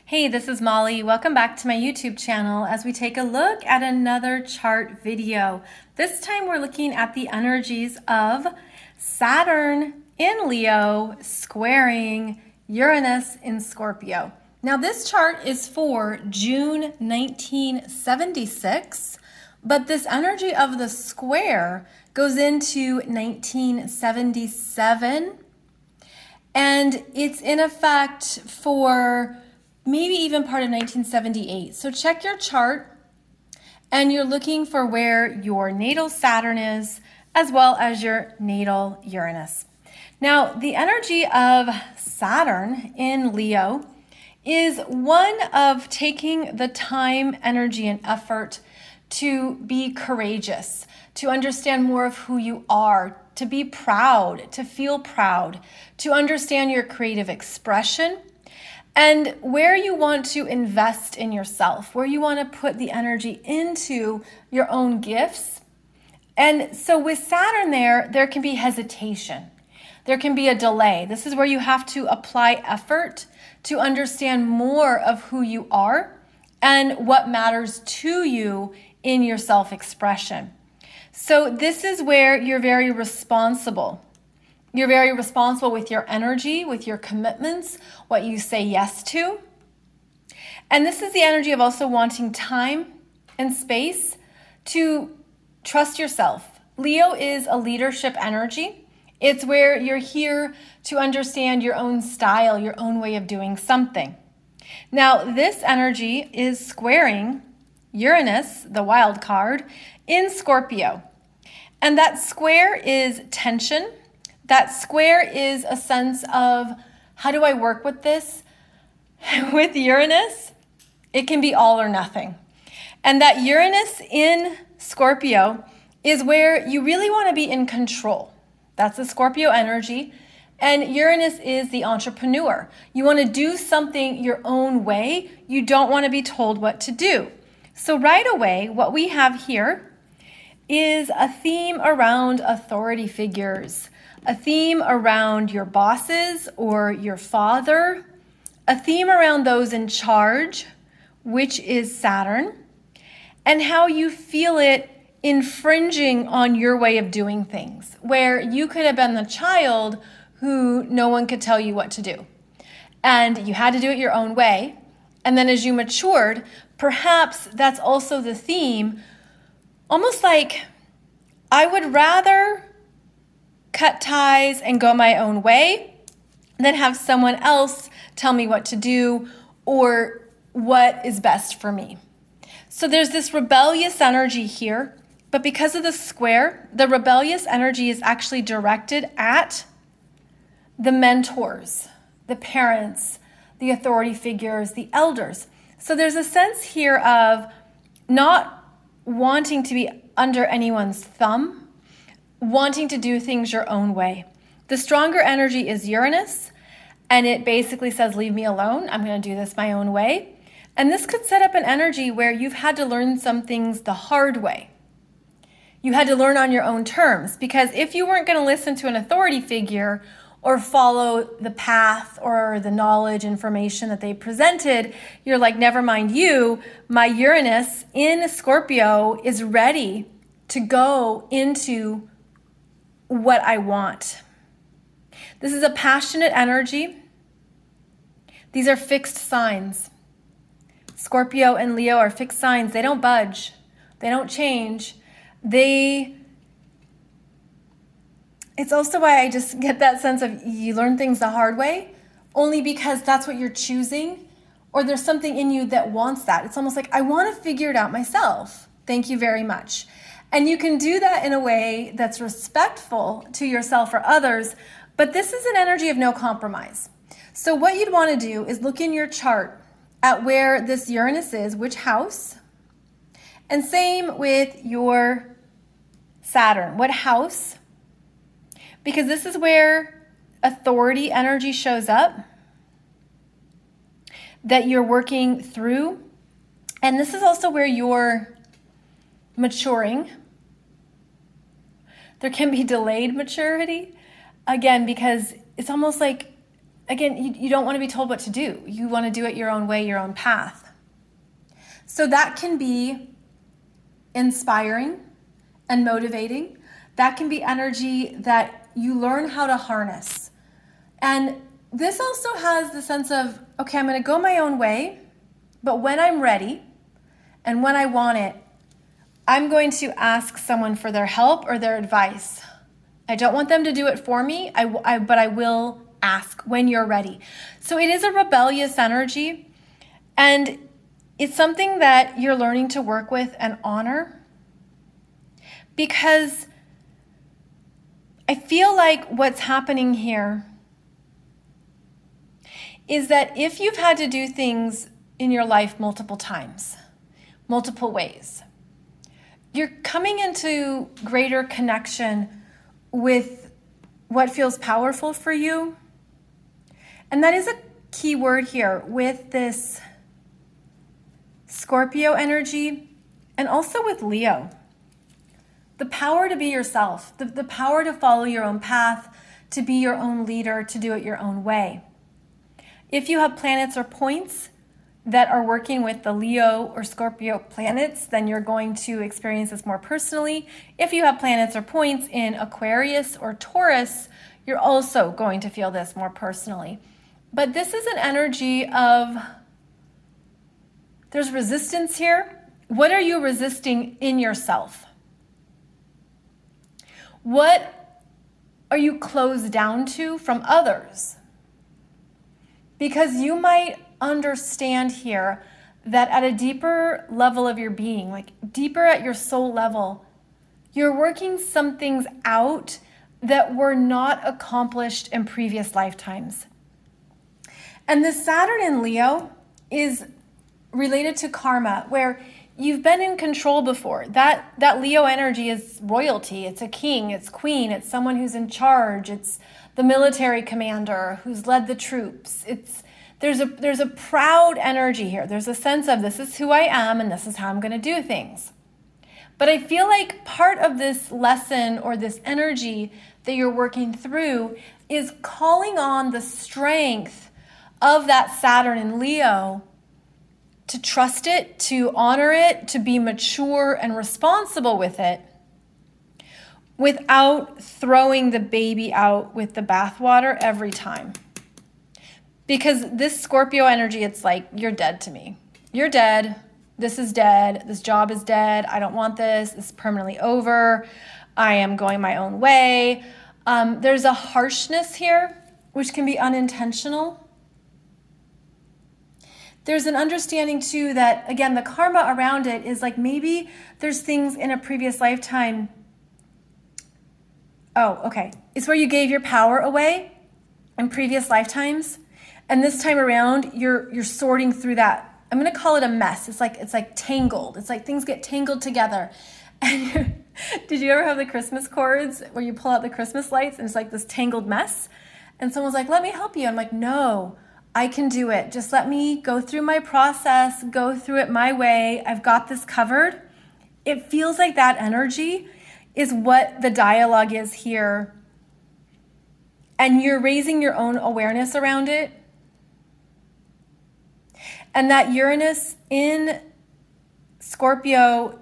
Hey, this is Molly. Welcome back to my YouTube channel as we take a look at another chart video. This time we're looking at the energies of Saturn in Leo squaring Uranus in Scorpio. Now this chart is for June 1976, but this energy of the square goes into 1977, and it's in effect for maybe even part of 1978. So check your chart and you're looking for where your natal Saturn is as well as your natal Uranus. Now, the energy of Saturn in Leo is one of taking the time, energy, and effort to be courageous, to understand more of who you are, to be proud, to feel proud, to understand your creative expression, and where you want to invest in yourself, where you want to put the energy into your own gifts. And so with Saturn there can be hesitation. There can be a delay. This is where you have to apply effort to understand more of who you are and what matters to you in your self-expression. So this is where you're very responsible. You're very responsible with your energy, with your commitments, what you say yes to. And this is the energy of also wanting time and space to trust yourself. Leo is a leadership energy. It's where you're here to understand your own style, your own way of doing something. Now, this energy is squaring Uranus, the wild card, in Scorpio. And that square is tension. That square is a sense of, how do I work with this? With Uranus, it can be all or nothing. And that Uranus in Scorpio is where you really want to be in control. That's the Scorpio energy. And Uranus is the entrepreneur. You want to do something your own way. You don't want to be told what to do. So right away, what we have here is a theme around authority figures, a theme around your bosses or your father, a theme around those in charge, which is Saturn, and how you feel it infringing on your way of doing things, where you could have been the child who no one could tell you what to do. And you had to do it your own way. And then as you matured, perhaps that's also the theme, almost like, I would rather cut ties and go my own way than have someone else tell me what to do or what is best for me. So there's this rebellious energy here, but because of the square, the rebellious energy is actually directed at the mentors, the parents, the authority figures, the elders. So there's a sense here of not wanting to be under anyone's thumb, wanting to do things your own way. The stronger energy is Uranus, and it basically says, leave me alone. I'm going to do this my own way. And this could set up an energy where you've had to learn some things the hard way. You had to learn on your own terms, because if you weren't going to listen to an authority figure or follow the path or the knowledge information that they presented, you're like, never mind you, my Uranus in Scorpio is ready to go into what I want. This is a passionate energy. These are fixed signs. Scorpio and Leo are fixed signs. They don't budge. They don't change. It's also why I just get that sense of you learn things the hard way, only because that's what you're choosing, or there's something in you that wants that. It's almost like, I want to figure it out myself. Thank you very much. And you can do that in a way that's respectful to yourself or others, but this is an energy of no compromise. So what you'd want to do is look in your chart at where this Uranus is, which house, and same with your Saturn, what house, because this is where authority energy shows up that you're working through, and this is also where you're maturing. There can be delayed maturity, again, because it's almost like again, you don't want to be told what to do. You want to do it your own way, your own path. So that can be inspiring and motivating. That can be energy that you learn how to harness. And this also has the sense of, okay, I'm going to go my own way, but when I'm ready and when I want it, I'm going to ask someone for their help or their advice. I don't want them to do it for me, but I will ask when you're ready. So it is a rebellious energy, and it's something that you're learning to work with and honor, because I feel like what's happening here is that if you've had to do things in your life multiple times, multiple ways, you're coming into greater connection with what feels powerful for you. And that is a key word here with this Scorpio energy and also with Leo. The power to be yourself, the power to follow your own path, to be your own leader, to do it your own way. If you have planets or points that are working with the Leo or Scorpio planets, then you're going to experience this more personally. If you have planets or points in Aquarius or Taurus, you're also going to feel this more personally. But this is an energy of, there's resistance here. What are you resisting in yourself? What are you closed down to from others? Because you might understand here that at a deeper level of your being, like deeper at your soul level, you're working some things out that were not accomplished in previous lifetimes. And the Saturn in Leo is related to karma, where you've been in control before. That Leo energy is royalty. It's a king, it's queen, it's someone who's in charge, it's the military commander who's led the troops. There's a proud energy here. There's a sense of, this is who I am and this is how I'm going to do things. But I feel like part of this lesson or this energy that you're working through is calling on the strength of that Saturn in Leo to trust it, to honor it, to be mature and responsible with it without throwing the baby out with the bathwater every time. Because this Scorpio energy, it's like, you're dead to me. You're dead. This is dead. This job is dead. I don't want this. This is permanently over. I am going my own way. There's a harshness here, which can be unintentional. There's an understanding too that, again, the karma around it is like, maybe there's things in a previous lifetime. Oh, okay. It's where you gave your power away in previous lifetimes. And this time around, you're sorting through that. I'm going to call it a mess. It's like tangled. It's like things get tangled together. And did you ever have the Christmas cords where you pull out the Christmas lights and it's like this tangled mess? And someone's like, let me help you. I'm like, no, I can do it. Just let me go through my process, go through it my way. I've got this covered. It feels like that energy is what the dialogue is here. And you're raising your own awareness around it. And that Uranus in Scorpio,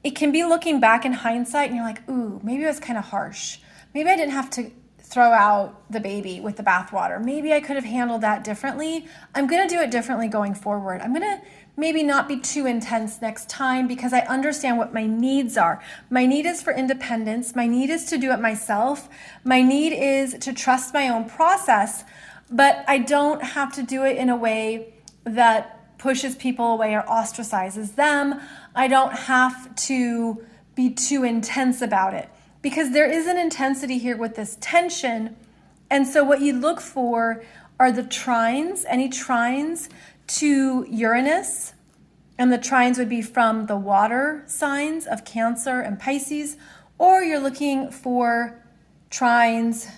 it can be looking back in hindsight and you're like, ooh, maybe it was kind of harsh. Maybe I didn't have to throw out the baby with the bathwater. Maybe I could have handled that differently. I'm going to do it differently going forward. I'm going to maybe not be too intense next time because I understand what my needs are. My need is for independence. My need is to do it myself. My need is to trust my own process, but I don't have to do it in a way that pushes people away or ostracizes them. I don't have to be too intense about it because there is an intensity here with this tension. And so what you look for are the trines, any trines to Uranus, and the trines would be from the water signs of Cancer and Pisces, or you're looking for trines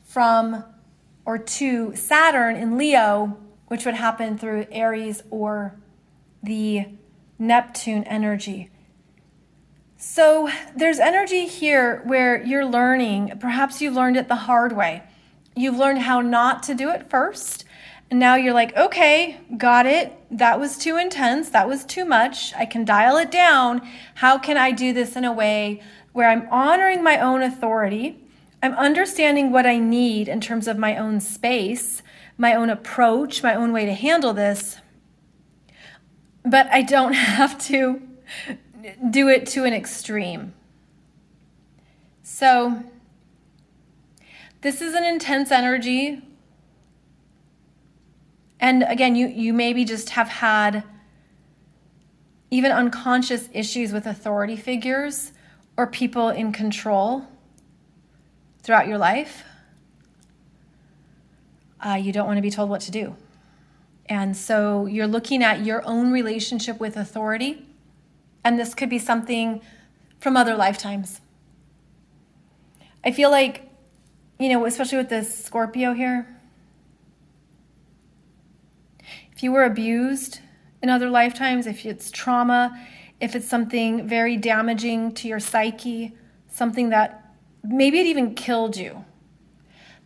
from or to Saturn in Leo, which would happen through Aries or the Neptune energy. So there's energy here where you're learning, perhaps you learned it the hard way. you've learned how not to do it first. And now you're like, okay, got it. That was too intense. That was too much. I can dial it down. How can I do this in a way where I'm honoring my own authority? I'm understanding what I need in terms of my own space, my own approach, my own way to handle this. But I don't have to do it to an extreme. So this is an intense energy. And again, you maybe just have had even unconscious issues with authority figures or people in control throughout your life. You don't want to be told what to do. And so you're looking at your own relationship with authority. And this could be something from other lifetimes. I feel like, especially with this Scorpio here, if you were abused in other lifetimes, if it's trauma, if it's something very damaging to your psyche, something that maybe it even killed you,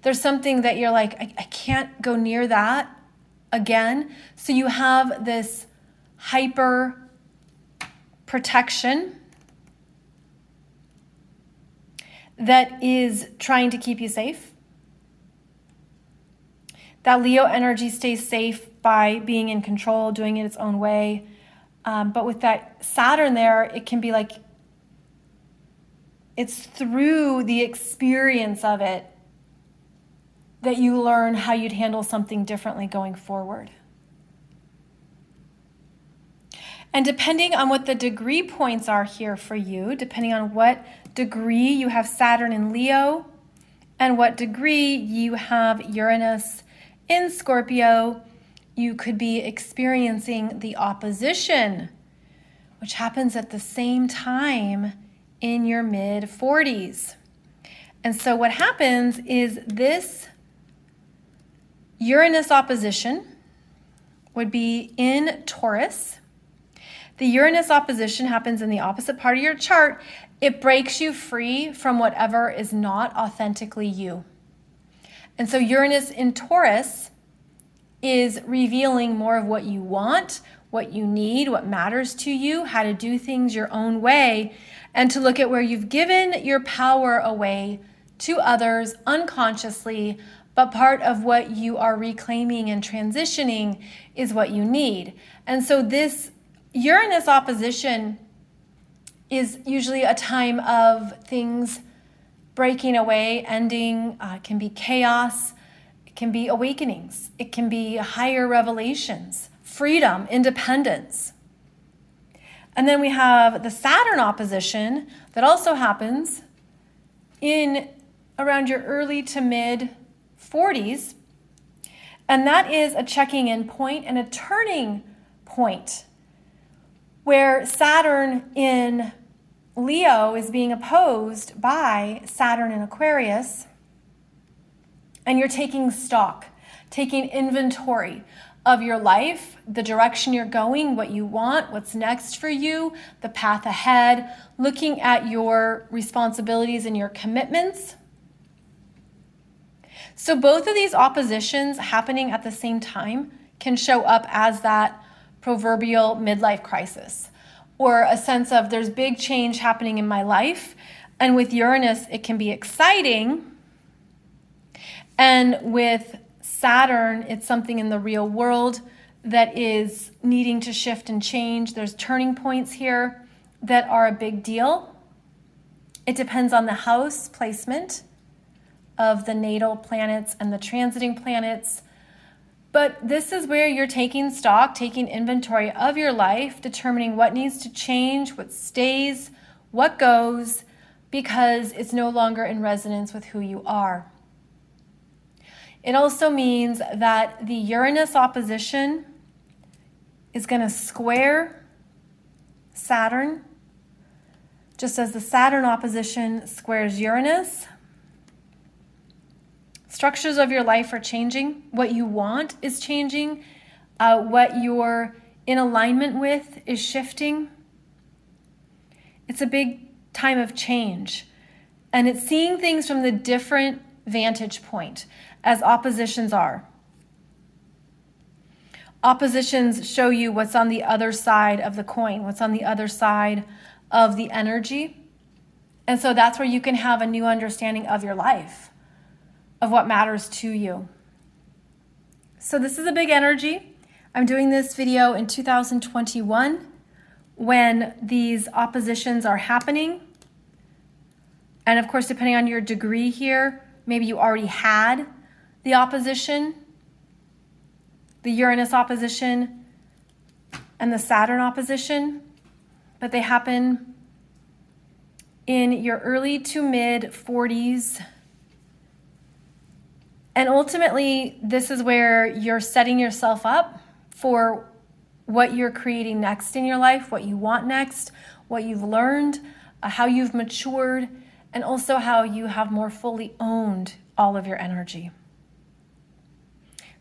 there's something that you're like, I can't go near that again. So you have this hyper protection that is trying to keep you safe. That Leo energy stays safe by being in control, doing it its own way. But with that Saturn there, it can be like, it's through the experience of it that you learn how you'd handle something differently going forward. And depending on what the degree points are here for you, depending on what degree you have Saturn in Leo and what degree you have Uranus in Scorpio, you could be experiencing the opposition, which happens at the same time in your mid-40s. And so what happens is this Uranus opposition would be in Taurus. The Uranus opposition happens in the opposite part of your chart. It breaks you free from whatever is not authentically you. And so Uranus in Taurus is revealing more of what you want, what you need, what matters to you, how to do things your own way, and to look at where you've given your power away to others unconsciously, but part of what you are reclaiming and transitioning is what you need. And so this Uranus opposition is usually a time of things breaking away, ending. It can be chaos. It can be awakenings. It can be higher revelations, freedom, independence. And then we have the Saturn opposition that also happens in around your early to mid 40s. And that is a checking in point and a turning point where Saturn in Leo is being opposed by Saturn in Aquarius. And you're taking stock, taking inventory of your life, the direction you're going, what you want, what's next for you, the path ahead, looking at your responsibilities and your commitments. So both of these oppositions happening at the same time can show up as that proverbial midlife crisis, or a sense of there's big change happening in my life. And with Uranus, it can be exciting. And with Saturn, it's something in the real world that is needing to shift and change. There's turning points here that are a big deal. It depends on the house placement of the natal planets and the transiting planets. But this is where you're taking stock, taking inventory of your life, determining what needs to change, what stays, what goes, because it's no longer in resonance with who you are. It also means that the Uranus opposition is going to square Saturn, just as the Saturn opposition squares Uranus. Structures of your life are changing. What you want is changing. What you're in alignment with is shifting. It's a big time of change. And it's seeing things from the different vantage point. as oppositions are. Oppositions show you what's on the other side of the coin, what's on the other side of the energy. And so that's where you can have a new understanding of your life, of what matters to you. So this is a big energy. I'm doing this video in 2021 when these oppositions are happening. And of course, depending on your degree here, maybe you already had the opposition, the Uranus opposition and the Saturn opposition, but they happen in your early to mid 40s. And ultimately, this is where you're setting yourself up for what you're creating next in your life, what you want next, what you've learned, how you've matured, and also how you have more fully owned all of your energy.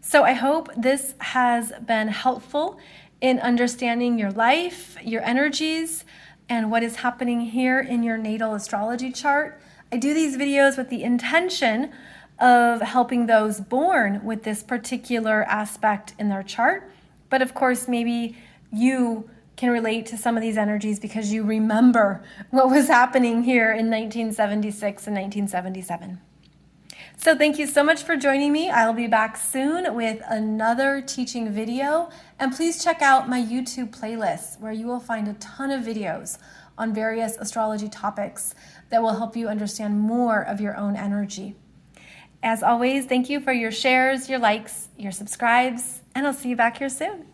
So I hope this has been helpful in understanding your life, your energies, and what is happening here in your natal astrology chart. I do these videos with the intention of helping those born with this particular aspect in their chart. But of course, maybe you can relate to some of these energies because you remember what was happening here in 1976 and 1977. So thank you so much for joining me. I'll be back soon with another teaching video. And please check out my YouTube playlist where you will find a ton of videos on various astrology topics that will help you understand more of your own energy. As always, thank you for your shares, your likes, your subscribes, and I'll see you back here soon.